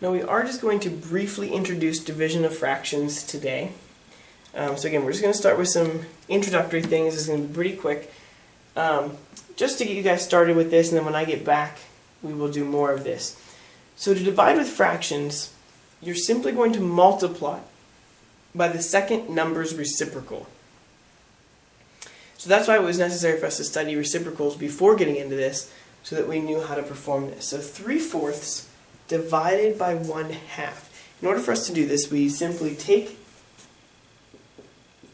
Now we are just going to briefly introduce division of fractions today. So again, we're just going to start with some introductory things. It's going to be pretty quick. Just to get you guys started with this, and then when I get back, we will do more of this. So to divide with fractions, you're simply going to multiply by the second number's reciprocal. So that's why it was necessary for us to study reciprocals before getting into this, so that we knew how to perform this. So 3/4 divided by 1/2. In order for us to do this, we simply take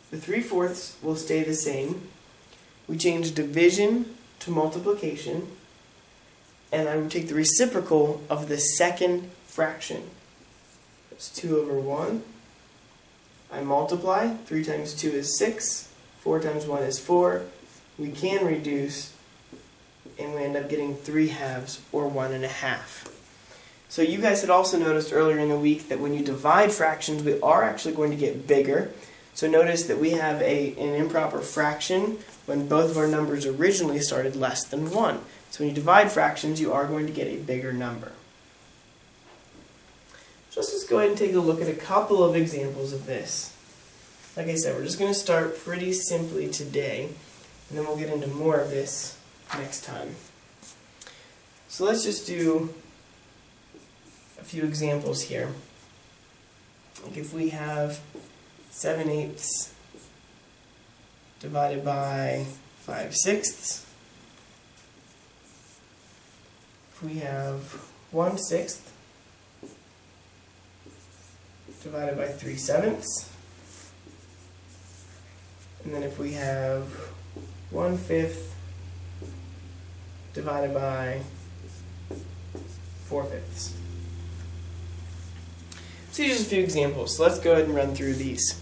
the 3/4 will stay the same. We change division to multiplication, and I would take the reciprocal of the second fraction. That's 2/1. I multiply. 3 times 2 is 6. 4 times 1 is 4. We can reduce, and we end up getting 3/2 or 1/2. So you guys had also noticed earlier in the week that when you divide fractions, we are actually going to get bigger. So notice that we have an improper fraction when both of our numbers originally started less than 1. So when you divide fractions, you are going to get a bigger number. So let's just go ahead and take a look at a couple of examples of this. Like I said, we're just going to start pretty simply today, and then we'll get into more of this next time. So let's just do a few examples here. Like if we have 7/8 divided by 5/6, if we have 1/6 divided by 3/7, and then if we have 1/5 divided by 4/5. So these are just a few examples. So let's go ahead and run through these.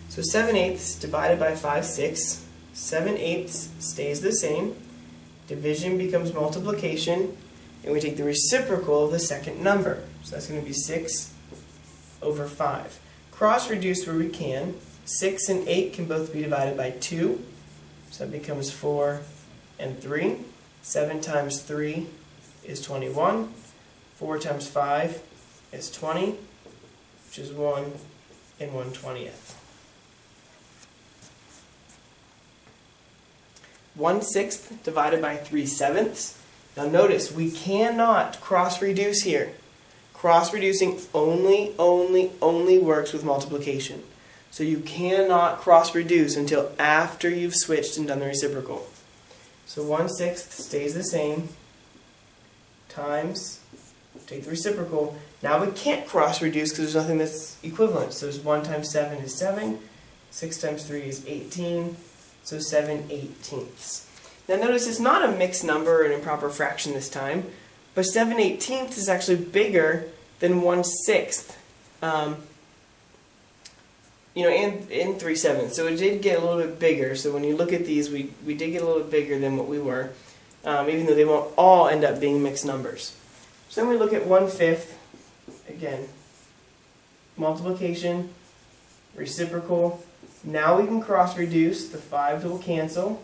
So 7/8 divided by 5/6. 7/8 stays the same. Division becomes multiplication, and we take the reciprocal of the second number. So that's going to be 6/5. Cross reduce where we can. 6 and 8 can both be divided by 2. So that becomes 4 and 3. 7 times 3 is 21. 4 times 5 is 20, which is 1 and 1/20. 1/6 divided by 3/7. Now notice, we cannot cross-reduce here. Cross-reducing only works with multiplication. So you cannot cross-reduce until after you've switched and done the reciprocal. So 1/6 stays the same, times, take the reciprocal. Now we can't cross-reduce because there's nothing that's equivalent. So 1 times 7 is 7, 6 times 3 is 18, so 7/18. Now notice it's not a mixed number or an improper fraction this time, but 7/18 is actually bigger than 1/6. And 3/7. So it did get a little bit bigger. So when you look at these, we did get a little bit bigger than what we were, even though they won't all end up being mixed numbers. So then we look at 1/5. Again, multiplication, reciprocal. Now we can cross-reduce. The 5 will cancel.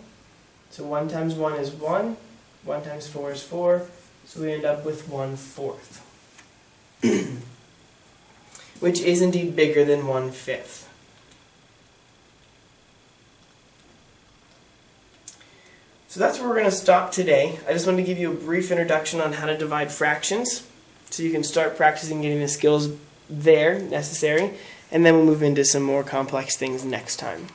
So 1 times 1 is 1. 1 times 4 is 4. So we end up with 1/4. Which is indeed bigger than 1/5. So that's where we're going to stop today. I just wanted to give you a brief introduction on how to divide fractions, so you can start practicing getting the skills there necessary, and then we'll move into some more complex things next time.